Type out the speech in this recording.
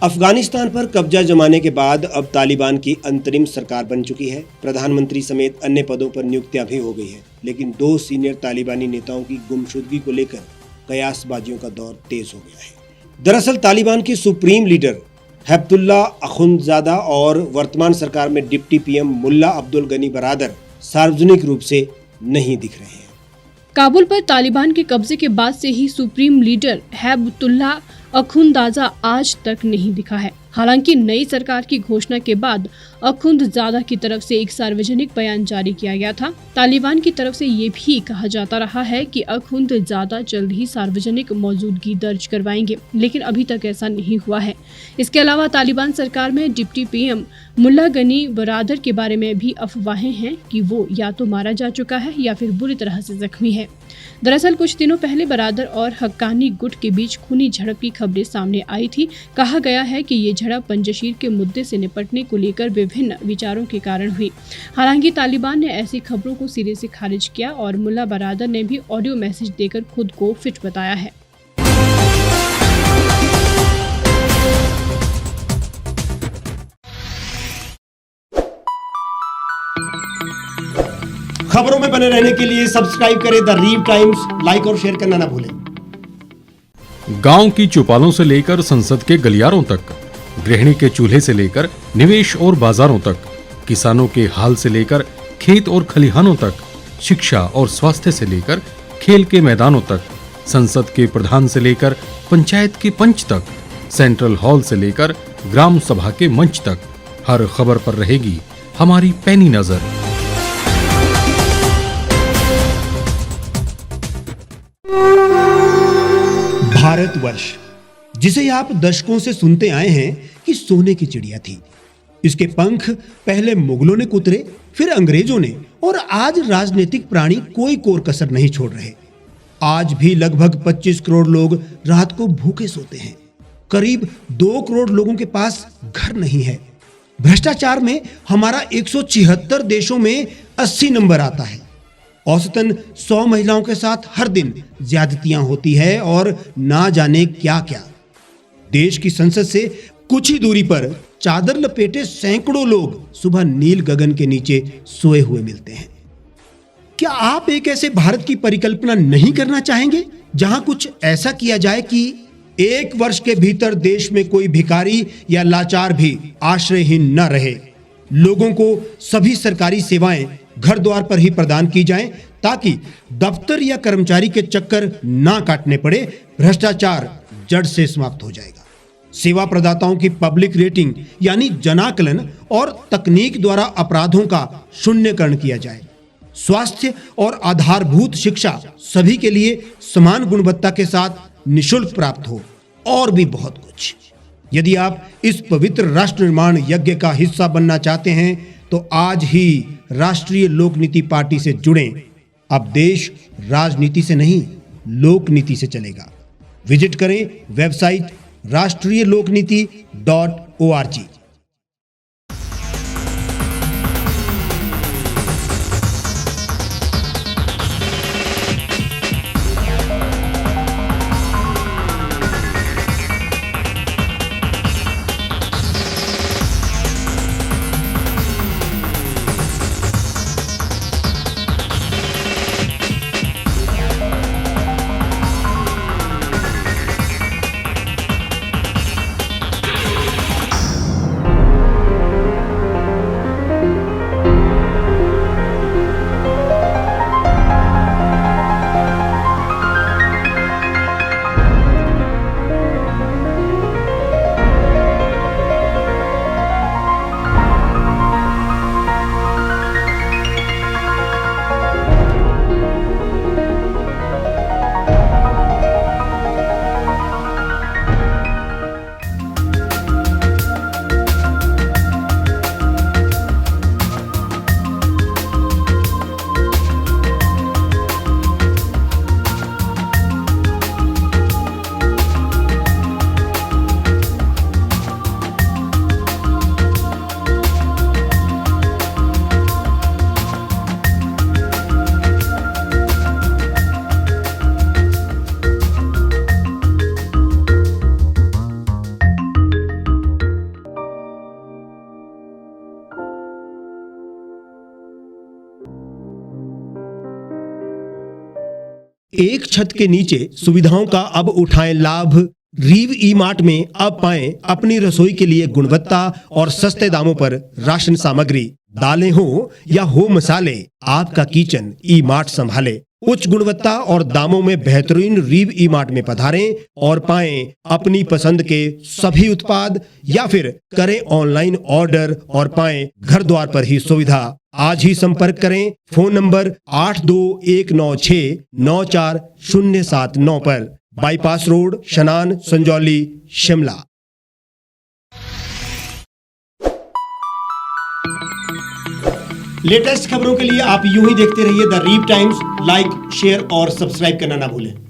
अफगानिस्तान पर कब्जा जमाने के बाद अब तालिबान की अंतरिम सरकार बन चुकी है। प्रधानमंत्री समेत अन्य पदों पर नियुक्तियां भी हो गई है, लेकिन 2 सीनियर तालिबानी नेताओं की गुमशुदगी को लेकर कयासबाजियों का दौर तेज हो गया है। दरअसल तालिबान के सुप्रीम लीडर हैबतुल्लाह अखुंदजादा और वर्तमान सरकार में डिप्टी पीएम मुल्ला अब्दुल गनी बरादर सार्वजनिक रूप से नहीं दिख रहे हैं। काबुल पर तालिबान के कब्जे के बाद से ही सुप्रीम लीडर हैबतुल्लाह अखुंदजादा आज तक नहीं दिखा है। हालांकि नई सरकार की घोषणा के बाद अखुंदजादा की तरफ से एक सार्वजनिक बयान जारी किया गया था। तालिबान की तरफ से ये भी कहा जाता रहा है कि अखुंदजादा जल्द ही सार्वजनिक मौजूदगी दर्ज करवाएंगे, लेकिन अभी तक ऐसा नहीं हुआ है। इसके अलावा तालिबान सरकार में डिप्टी पीएम मुल्ला गनी बरादर के बारे में भी अफवाहें हैं कि वो या तो मारा जा चुका है या फिर बुरी तरह से जख्मी है। दरअसल कुछ दिनों पहले बरादर और हक्कानी गुट के बीच खूनी झड़प की खबरें सामने आई थी। कहा गया है कि ये झड़प पंजशीर के मुद्दे से निपटने को लेकर विभिन्न विचारों के कारण हुई। हालांकि तालिबान ने ऐसी खबरों को सिरे से खारिज किया और मुल्ला बरादर ने भी ऑडियो मैसेज देकर खुद को फिट बताया है। खबरों में बने रहने के लिए सब्सक्राइब करें द रीव टाइम्स, लाइक और शेयर करना ना भूलें। गांव की चौपालों से लेकर संसद के गलियारों तक, गृहिणी के चूल्हे से लेकर निवेश और बाजारों तक, किसानों के हाल से लेकर खेत और खलिहानों तक, शिक्षा और स्वास्थ्य से लेकर खेल के मैदानों तक, संसद के प्रधान से लेकर पंचायत के पंच तक, सेंट्रल हॉल से लेकर ग्राम सभा के मंच तक, हर खबर पर रहेगी हमारी पैनी नजर। भारतवर्ष, जिसे आप दशकों से सुनते आए हैं कि सोने की चिड़िया थी। इसके पंख पहले मुगलों ने कुतरे, फिर अंग्रेजों ने, और आज राजनीतिक प्राणी कोई कोर कसर नहीं छोड़ रहे। आज भी लगभग 25 करोड़ लोग रात को भूखे सोते हैं। करीब 2 करोड़ लोगों के पास घर नहीं है। भ्रष्टाचार में हमारा 176 देशों में 80 नंबर आता है। औसतन 100 महिलाओं के साथ हर दिन ज्यादतियां होती है और ना जाने क्या क्या। देश की संसद से कुछ ही दूरी पर चादर लपेटे सैकड़ों लोग सुबह नील गगन के नीचे सोए हुए मिलते हैं। क्या आप एक ऐसे भारत की परिकल्पना नहीं करना चाहेंगे जहां कुछ ऐसा किया जाए कि 1 वर्ष के भीतर देश में कोई भिखारी या लाचार भी आश्रयहीन न रहे? लोगों को सभी सरकारी सेवाएं घर द्वार पर ही प्रदान की जाएं, ताकि दफ्तर या कर्मचारी के चक्कर ना काटने पड़े। भ्रष्टाचार जड़ से समाप्त हो जाएगा। सेवा प्रदाताओं की पब्लिक रेटिंग यानी जनाकलन और तकनीक द्वारा अपराधों का शून्यकरण किया जाए। स्वास्थ्य और आधारभूत शिक्षा सभी के लिए समान गुणवत्ता के साथ निःशुल्क प्राप्त हो, और भी बहुत कुछ। यदि आप इस पवित्र राष्ट्र निर्माण यज्ञ का हिस्सा बनना चाहते हैं तो आज ही राष्ट्रीय लोक नीति पार्टी से जुड़ें। अब देश राजनीति से नहीं, लोक नीति से चलेगा। विजिट करें वेबसाइट rashtriyalokniti.org। एक छत के नीचे सुविधाओं का अब उठाएं लाभ। रीव ई मार्ट में अब पाएं अपनी रसोई के लिए गुणवत्ता और सस्ते दामों पर राशन सामग्री। दालें हो या हो मसाले, आपका किचन ई मार्ट संभाले। उच्च गुणवत्ता और दामों में बेहतरीन रीव ई मार्ट में पधारें और पाएं अपनी पसंद के सभी उत्पाद, या फिर करें ऑनलाइन ऑर्डर और पाएं घर द्वार पर ही सुविधा। आज ही संपर्क करें फोन नंबर 8219694079 पर, बाईपास रोड, शनान, संजौली, शिमला। लेटेस्ट खबरों के लिए आप यूं ही देखते रहिए द रीव टाइम्स। लाइक, शेयर और सब्सक्राइब करना ना भूलें।